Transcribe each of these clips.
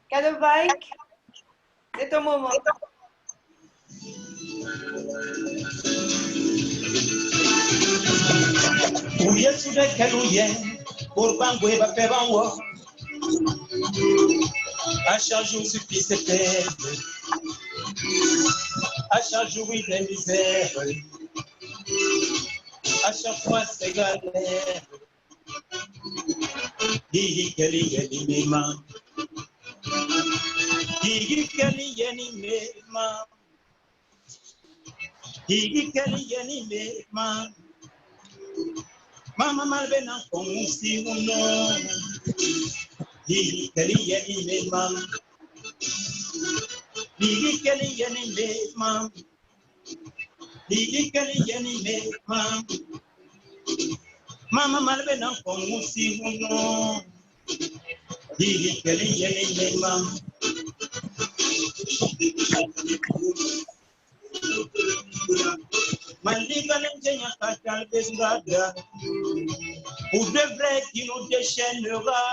Cadeau Bike, c'est ton moment. Uye sude keluye, urbangwe ba pebanwo. À chaque jour suffit ses peines. À chaque jour il est misère. À chaque fois c'est galère. Digi keli yeni mema. Digi keli yeni mema. Digi keli yeni mema. Mama malbena kongusi uno. Digi keli yeni mema. Digi keli yeni mema. Digi keli yeni mema. Mama malbena kongusi uno. Digi keli yeni mema. Malika l'engénieur fatal besgada. Pour de vrai qui nous déchaînera.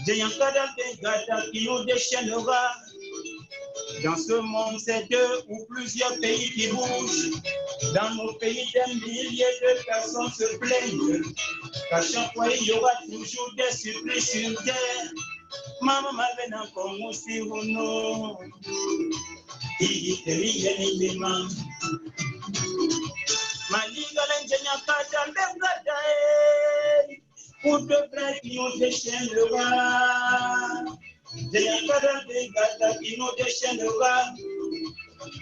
Géant kadal besgada qui nous déchaînera. Dans ce monde, c'est deux ou plusieurs pays qui bougent. Dans nos pays, des milliers de personnes se plaignent. Qu'à chaque fois, il y aura toujours des supplices sur terre. Maman malvena comme aussi ou non. Il est évidemment. Maliga l'ingénieur fatal besgada. Pour de vrai qui nous déchaînera. Géant kadal besgada qui nous déchaînera.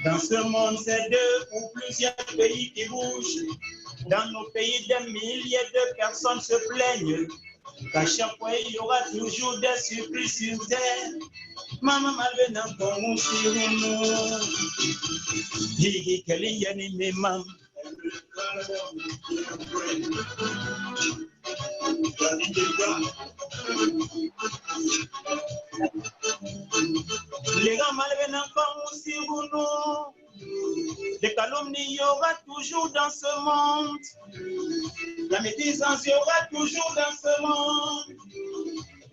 Dans ce monde, c'est deux ou plusieurs pays qui bougent. Dans nos pays, des milliers de personnes se plaignent. Qu'à chaque fois, il y aura toujours des surprises sur terre. Maman malvena comme aussi nous. Digi keli yeni mema. Les gars malvenant comme aussi nous. Les calomnies, il y aura toujours dans ce monde. La médisance, il y aura toujours dans ce monde.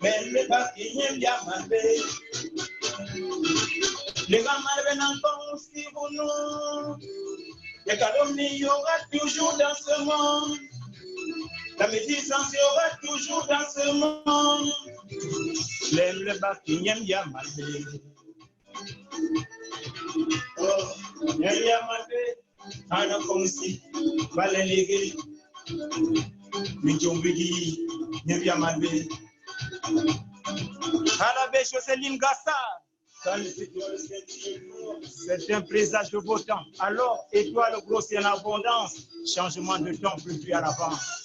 Mais le bâtiment, il y a malvé. Les gars malvenant comme aussi nous. Les calomnies, il y aura toujours dans ce monde. La médisance, il y aura toujours dans ce monde. Le bâtiment, il y a malvé. Oh, Yamate, Anna Komsi, Valenegri, Mijombigi, Yamate, Harabé, Joseline Gassa. C'est un présage de beau temps. Alors, étoile grosse en abondance, changement de temps plus à l'avance.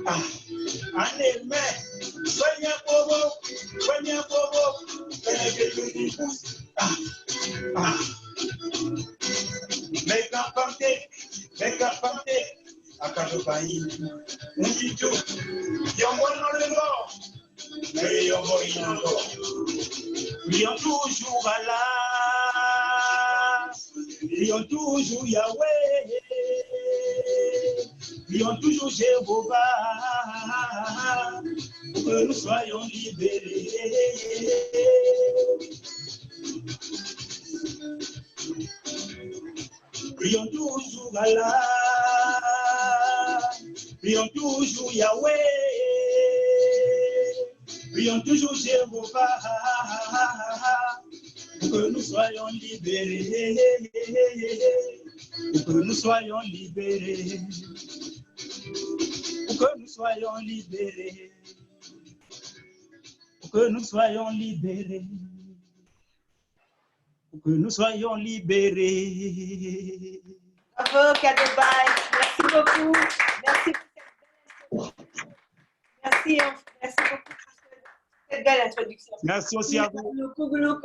Ah, anime, soigna bobo, que tu dis, ah, make up pante, akado bayi, unjitu, yombo no lengo, mais yombo inango, lion toujours Allah, lion toujours Yahweh, lion toujours Jéhovah, pour que nous soyons libérés. Prions toujours Allah, prions toujours Yahweh, prions toujours Jéhovah, pour que nous soyons libérés, pour que nous soyons libérés, pour que nous soyons libérés, pour que nous soyons libérés. Que nous soyons libérés. Bravo, Kadobai. Merci beaucoup. Merci beaucoup pour cette belle introduction. Merci aussi à vous. Kougoulou.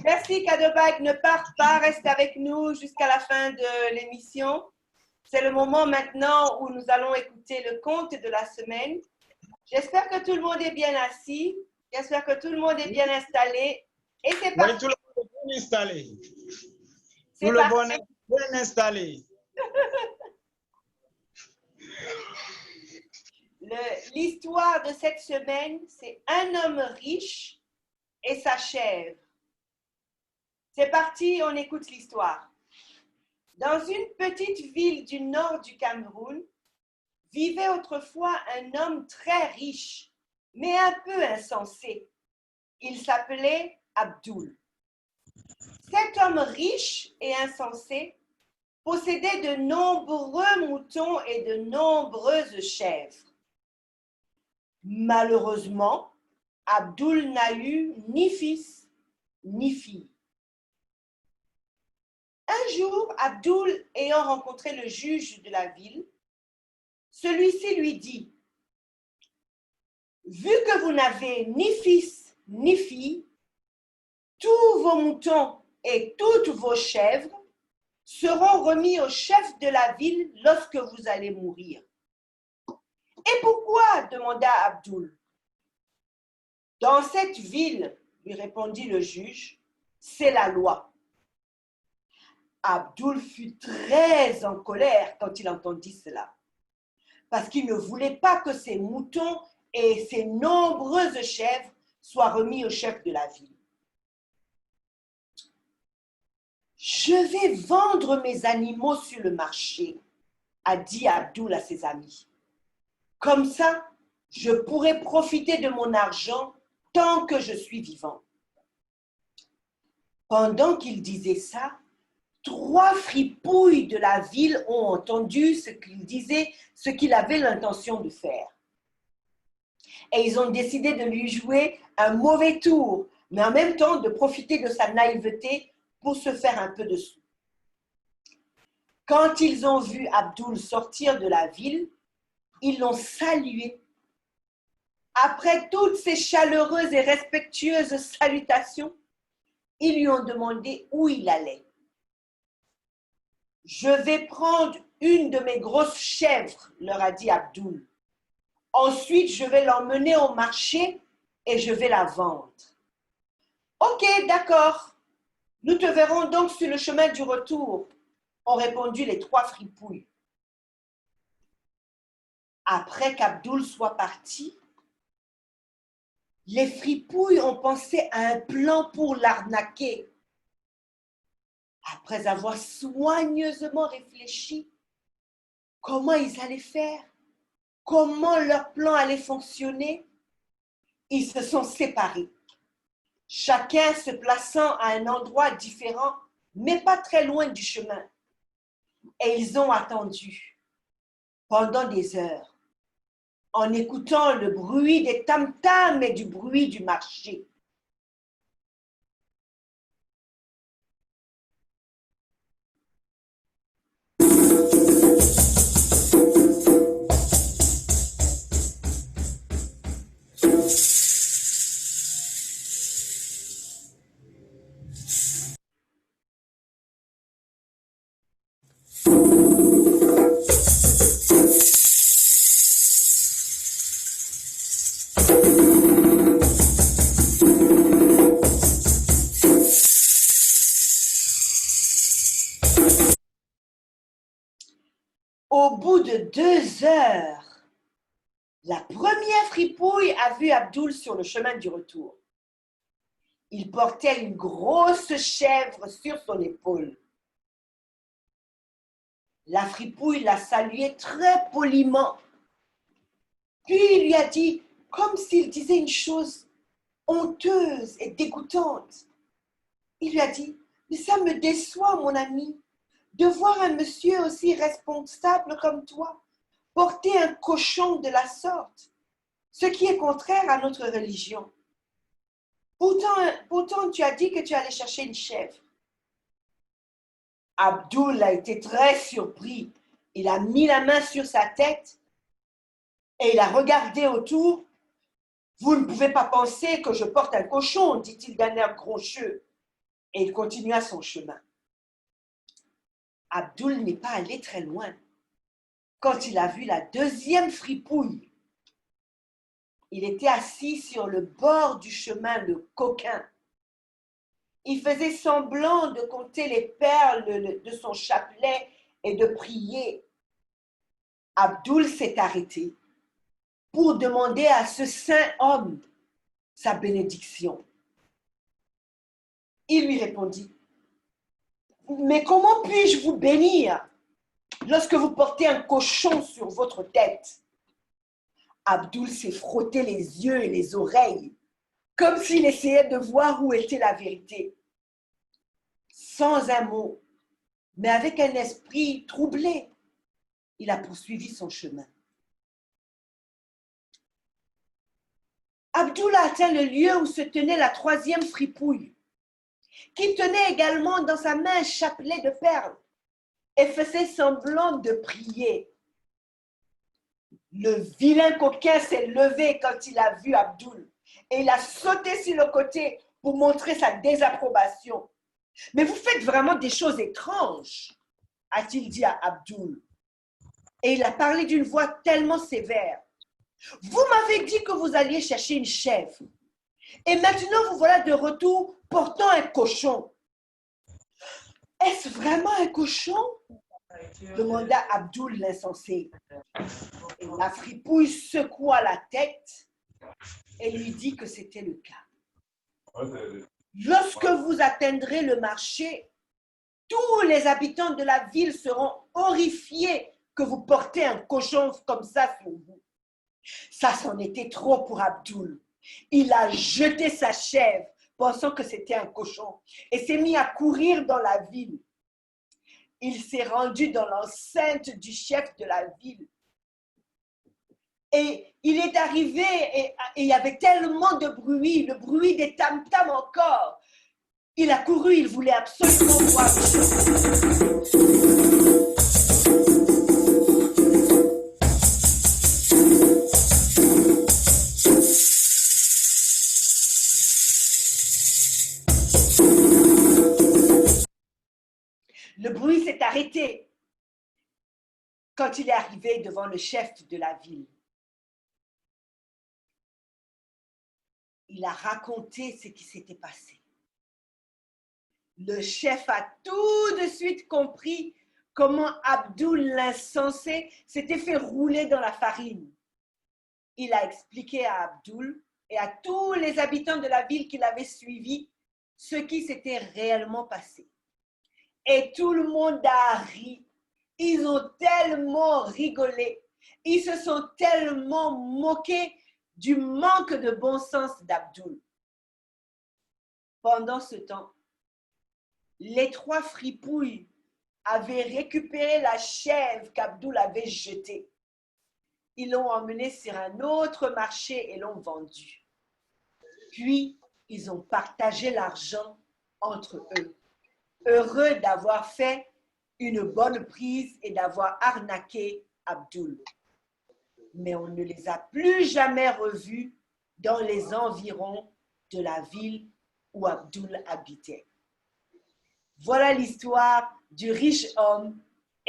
Merci, Kadobai. Ne pars pas, reste avec nous jusqu'à la fin de l'émission. C'est le moment maintenant où nous allons écouter le conte de la semaine. J'espère que tout le monde est bien assis. J'espère que tout le monde est bien installé. Et c'est parti. Oui, tout le monde est bien installé. Tout le monde est bien installé. L'histoire de cette semaine, c'est un homme riche et sa chèvre. C'est parti, on écoute l'histoire. Dans une petite ville du nord du Cameroun, vivait autrefois un homme très riche, mais un peu insensé. Il s'appelait Abdoul. Cet homme riche et insensé possédait de nombreux moutons et de nombreuses chèvres. Malheureusement, Abdoul n'a eu ni fils ni fille. Un jour, Abdoul, ayant rencontré le juge de la ville, celui-ci lui dit « Vu que vous n'avez ni fils ni fille, tous vos moutons et toutes vos chèvres seront remis au chef de la ville lorsque vous allez mourir. » « Et pourquoi ?» demanda Abdoul. « Dans cette ville, lui répondit le juge, c'est la loi. » Abdoul fut très en colère quand il entendit cela, parce qu'il ne voulait pas que ses moutons et ses nombreuses chèvres soient remis au chef de la ville. « Je vais vendre mes animaux sur le marché, » a dit Abdoul à ses amis. « Comme ça, je pourrai profiter de mon argent tant que je suis vivant. » Pendant qu'il disait ça, 3 fripouilles de la ville ont entendu ce qu'il disait, ce qu'il avait l'intention de faire. Et ils ont décidé de lui jouer un mauvais tour, mais en même temps de profiter de sa naïveté pour se faire un peu de sous. Quand ils ont vu Abdoul sortir de la ville, ils l'ont salué. Après toutes ces chaleureuses et respectueuses salutations, ils lui ont demandé où il allait. « Je vais prendre une de mes grosses chèvres, » leur a dit Abdoul. « Ensuite, je vais l'emmener au marché et je vais la vendre. »« Ok, d'accord. Nous te verrons donc sur le chemin du retour, » ont répondu les 3 fripouilles. Après qu'Abdoul soit parti, les fripouilles ont pensé à un plan pour l'arnaquer. Après avoir soigneusement réfléchi, comment ils allaient faire, comment leur plan allait fonctionner, ils se sont séparés, chacun se plaçant à un endroit différent, mais pas très loin du chemin. Et ils ont attendu pendant des heures, en écoutant le bruit des tam-tams et du bruit du marché. Au bout de 2 heures, la première fripouille a vu Abdoul sur le chemin du retour. Il portait une grosse chèvre sur son épaule. La fripouille l'a salué très poliment. Puis il lui a dit, comme s'il disait une chose honteuse et dégoûtante. Il lui a dit, mais ça me déçoit, mon ami, de voir un monsieur aussi responsable comme toi porter un cochon de la sorte, ce qui est contraire à notre religion. Pourtant, tu as dit que tu allais chercher une chèvre. Abdoul a été très surpris. Il a mis la main sur sa tête et il a regardé autour. Vous ne pouvez pas penser que je porte un cochon, dit-il d'un air groncheux. Et il continua son chemin. Abdoul n'est pas allé très loin quand il a vu la deuxième fripouille. Il était assis sur le bord du chemin, le coquin. Il faisait semblant de compter les perles de son chapelet et de prier. Abdoul s'est arrêté pour demander à ce saint homme sa bénédiction. Il lui répondit, « Mais comment puis-je vous bénir lorsque vous portez un cochon sur votre tête ?» Abdoul s'est frotté les yeux et les oreilles, comme s'il essayait de voir où était la vérité. Sans un mot, mais avec un esprit troublé, il a poursuivi son chemin. Abdoul a atteint le lieu où se tenait la troisième fripouille, qui tenait également dans sa main un chapelet de perles et faisait semblant de prier. Le vilain coquin s'est levé quand il a vu Abdoul et il a sauté sur le côté pour montrer sa désapprobation. « Mais vous faites vraiment des choses étranges, » a-t-il dit à Abdoul. Et il a parlé d'une voix tellement sévère. « Vous m'avez dit que vous alliez chercher une chèvre. Et maintenant, vous voilà de retour portant un cochon. »« Est-ce vraiment un cochon ?» demanda Abdoul l'insensé. Et la fripouille secoua la tête et lui dit que c'était le cas. « Lorsque vous atteindrez le marché, tous les habitants de la ville seront horrifiés que vous portez un cochon comme ça sur vous. » Ça c'en était trop pour Abdoul. Il a jeté sa chèvre, pensant que c'était un cochon, et s'est mis à courir dans la ville. Il s'est rendu dans l'enceinte du chef de la ville. Et il est arrivé et il y avait tellement de bruit, le bruit des tam-tams encore. Il a couru, il voulait absolument voir le chef. Le bruit s'est arrêté quand il est arrivé devant le chef de la ville. Il a raconté ce qui s'était passé. Le chef a tout de suite compris comment Abdoul l'insensé s'était fait rouler dans la farine. Il a expliqué à Abdoul et à tous les habitants de la ville qui l'avaient suivi ce qui s'était réellement passé. Et tout le monde a ri. Ils ont tellement rigolé. Ils se sont tellement moqués du manque de bon sens d'Abdoul. Pendant ce temps, les 3 fripouilles avaient récupéré la chèvre qu'Abdoul avait jetée. Ils l'ont emmenée sur un autre marché et l'ont vendue. Puis, ils ont partagé l'argent entre eux, heureux d'avoir fait une bonne prise et d'avoir arnaqué Abdoul. Mais on ne les a plus jamais revus dans les environs de la ville où Abdoul habitait. Voilà l'histoire du riche homme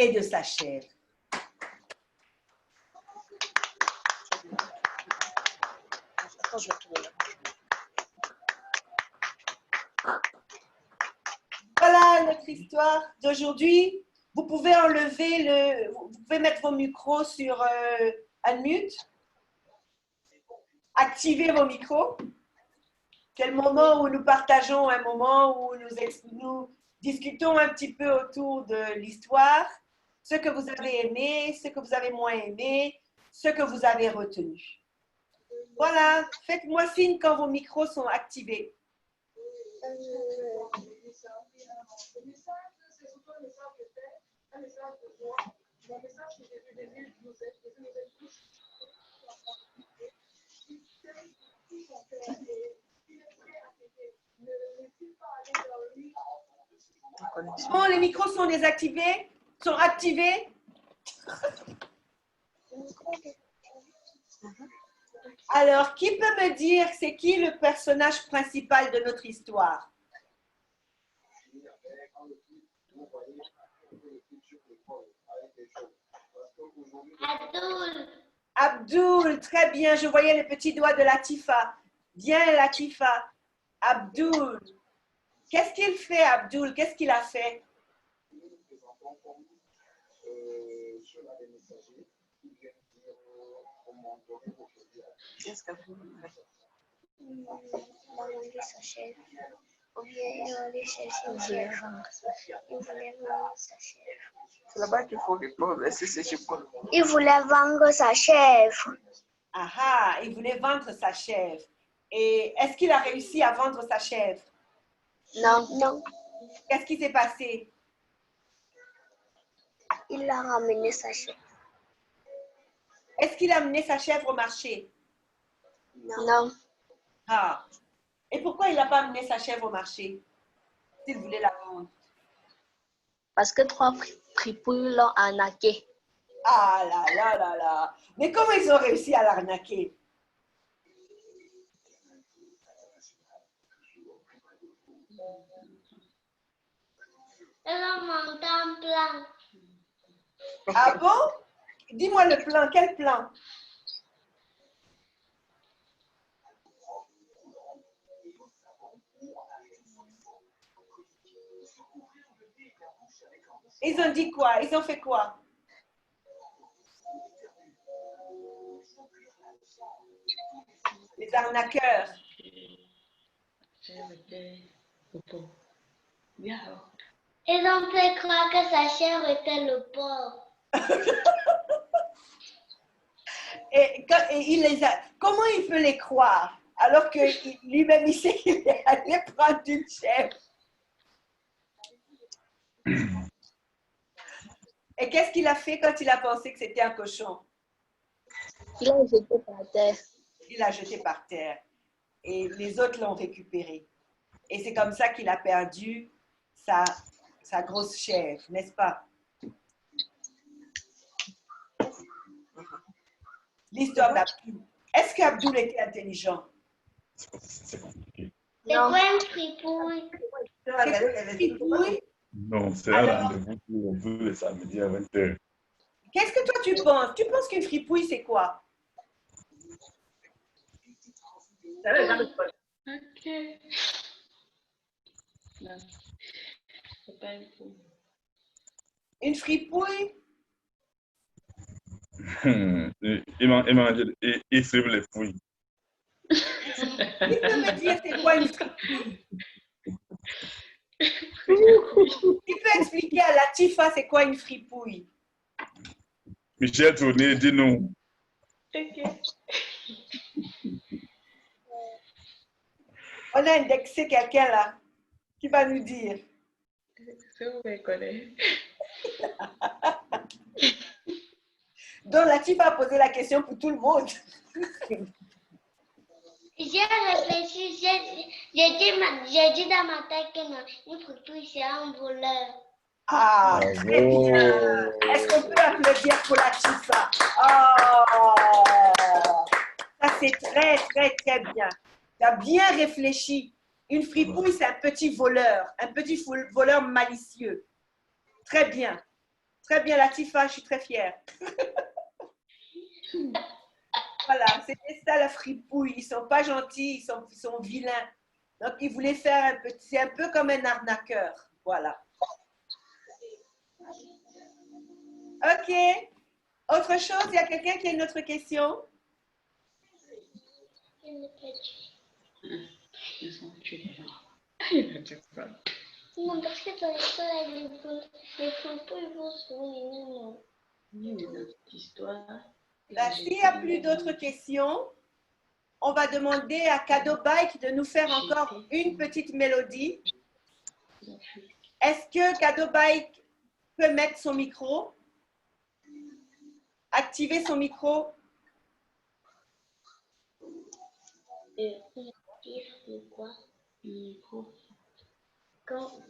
et de sa chèvre. Voilà notre histoire d'aujourd'hui. Vous pouvez vous pouvez mettre vos micros sur unmute. Activez vos micros. C'est le moment où nous partageons un moment où nous discutons un petit peu autour de l'histoire, ce que vous avez aimé, ce que vous avez moins aimé, ce que vous avez retenu. Voilà, faites-moi signe quand vos micros sont activés. Bon, les micros sont désactivés, sont activés. Alors, qui peut me dire c'est qui le personnage principal de notre histoire? Abdul. Abdul, très bien, je voyais le petit doigt de Latifa. Bien, Latifa. Abdul. Qu'est-ce qu'il fait, Abdul? Qu'est-ce qu'il a fait? Qu'est-ce que vous faites? Demander sa chèvre. Ou bien il allait chercher une chèvre. Il voulait vendre sa chèvre. C'est là-bas qu'il faut répondre. Est-ce que c'est chez moi? Il voulait vendre sa chèvre. Ah ah, il voulait vendre sa chèvre. Et est-ce qu'il a réussi à vendre sa chèvre? Non, non. Qu'est-ce qui s'est passé? Il a ramené sa chèvre. Est-ce qu'il a amené sa chèvre au marché? Non. Ah. Et pourquoi il n'a pas amené sa chèvre au marché s'il voulait la vendre? Parce que 3 fripouilles l'ont arnaqué. Ah là là là là. Mais comment ils ont réussi à l'arnaquer? Ils ont monté un plan. Ah bon? Dis-moi le plan. Quel plan? Ils ont dit quoi? Ils ont fait quoi? Les arnaqueurs. Ils ont fait croire que sa chèvre était le porc. Et il les a... Comment il peut les croire alors que lui-même il sait qu'il est allé prendre une chèvre? Et qu'est-ce qu'il a fait quand il a pensé que c'était un cochon? Il l'a jeté par terre. Il l'a jeté par terre. Et les autres l'ont récupéré. Et c'est comme ça qu'il a perdu sa grosse chèvre, n'est-ce pas? L'histoire d'Abdul. Est-ce qu'Abdul était intelligent? C'est quoi une fripouille? Oui. Non, c'est un rendez-vous pour on veut le samedi à 20h. Qu'est-ce que toi tu penses? Tu penses qu'une fripouille, c'est quoi? Ok. Non, c'est pas une fouille. Une fripouille? Il suit les fouilles. Qui peut me dire c'est quoi une fripouille? Qui peut expliquer à Latifa c'est quoi une fripouille? Michel Tourné, dis-nous. Ok. On a indexé quelqu'un là qui va nous dire. C'est où on connaît. Donc Latifa a posé la question pour tout le monde. J'ai réfléchi, j'ai dit dans ma tête que non, une fripouille c'est un voleur. Ah, très bien. Est-ce qu'on peut applaudir pour Latifa? Oh, ça c'est très, très, très bien. Tu as bien réfléchi. Une fripouille, c'est un petit voleur malicieux. Très bien. Très bien, Latifa, je suis très fière. Voilà, c'était ça la fripouille. Ils sont pas gentils, ils sont vilains. Donc, ils voulaient faire un petit, c'est un peu comme un arnaqueur. Voilà. OK. Autre chose, il y a quelqu'un qui a une autre question? Ils sont tués. Non, parce que dans l'histoire, les photos, ils vont se non. Notre histoire. S'il n'y a plus d'autres questions, on va demander à Cadeau Bike de nous faire encore une petite mélodie. Est-ce que Cadeau Bike peut mettre son micro? Activer son micro? Quoi? Micro. Comment?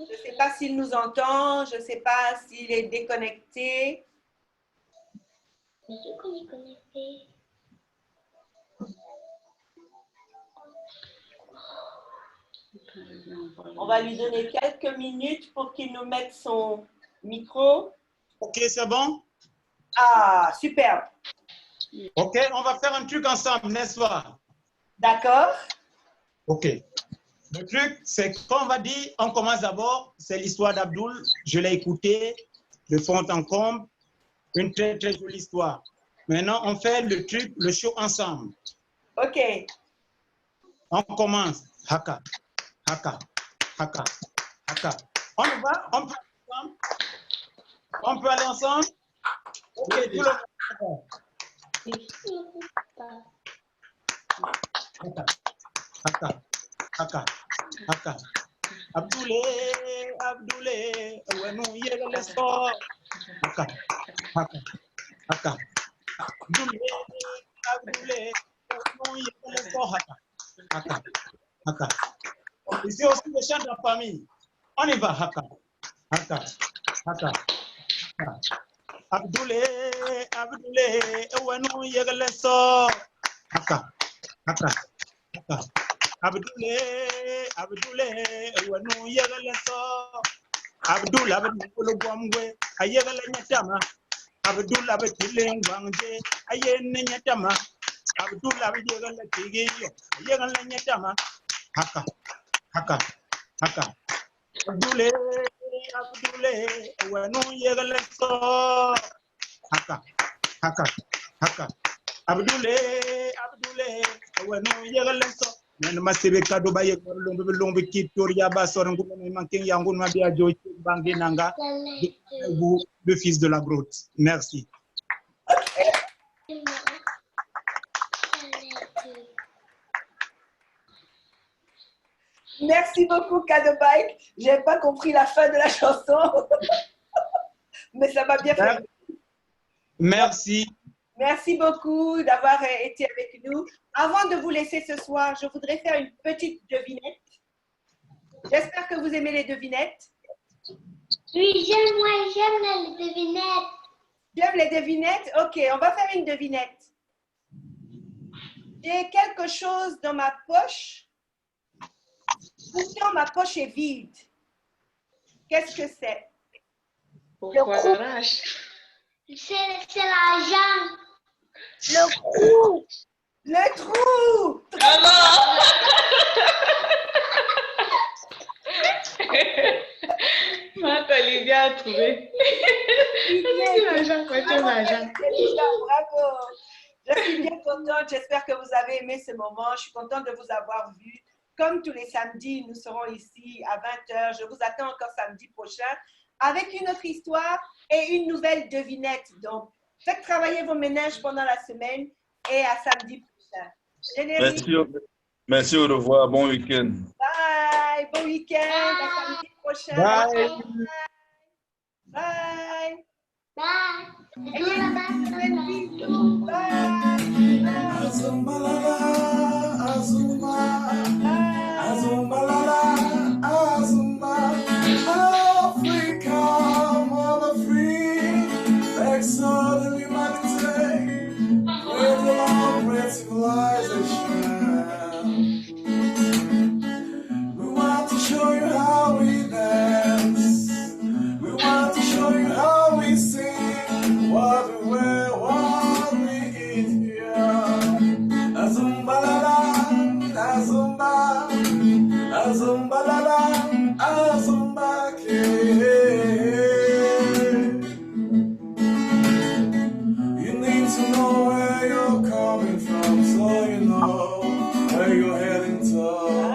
Je ne sais pas s'il nous entend, je ne sais pas s'il est déconnecté. Mais je qu'on est connecté. On va lui donner quelques minutes pour qu'il nous mette son micro. Ok, c'est bon? Ah, superbe. Ok, on va faire un truc ensemble, n'est-ce pas? D'accord. Ok. Le truc, c'est qu'on va dire, on commence d'abord, c'est l'histoire d'Abdoul. Je l'ai écouté de fond en comble. Une très, très jolie histoire. Maintenant, on fait le truc, le show ensemble. OK. On commence. Haka, haka, haka, haka. On y va? On peut aller ensemble? On peut aller ensemble? Ok, tout le monde. Haka, haka, haka, haka. Abdoulé, Abdoulé, ouenou yegale so. Haka, haka, haka. Abdoulé, Abdoulé, ouenou yegale so. Haka, haka, haka. Ici aussi les chants de la famille. On y va, haka, haka, haka, haka. Abdoulé, Abdoulé, ouenou yegale so. Haka, haka, haka. Abdoulé, Abdoulé, ouenou yegale so. Abdul Abdul Gwamwe, Ayegala Nyatama, Abdul Abdul Gwangje, Ayen Nyatama, Abdul Abdul Tigi, Ayegala Nyatama, Haka, Haka, Haka, Abdule, Abdule, Wanu Yegala so, Haka, Haka, Haka, Abdule, Abdule, Wanu Yegala so. Nene masebe kado baye lombe kitoria basor ngumene manking yangun mabia joy bangi nanga le fils de la grotte. Merci. Merci beaucoup, Cadeau Bike. Je n'ai pas compris la fin de la chanson, mais ça m'a bien fait. Merci. Merci beaucoup d'avoir été avec nous. Avant de vous laisser ce soir, je voudrais faire une petite devinette. J'espère que vous aimez les devinettes. Oui, j'aime les devinettes. J'aime les devinettes? Ok, on va faire une devinette. J'ai quelque chose dans ma poche. Pourtant, ma poche est vide. Qu'est-ce que c'est? Pourquoi l'arrache? C'est l'argent. Le trou. Le trou. Alors Marthe Olivia a trouvé. L'argent, quoi, tu as l'argent. Bravo. Je suis bien contente. J'espère que vous avez aimé ce moment. Je suis contente de vous avoir vu. Comme tous les samedis, nous serons ici à 20h. Je vous attends encore samedi prochain avec une autre histoire et une nouvelle devinette. Donc, faites travailler vos ménages pendant la semaine et à samedi prochain. Générique. Merci, au revoir, bon week-end. Bye, bon week-end, à samedi prochain. Bye. Bye. Bye. Bye. Azumbalala, Azumba, Bye. Azumbalala, Azumba.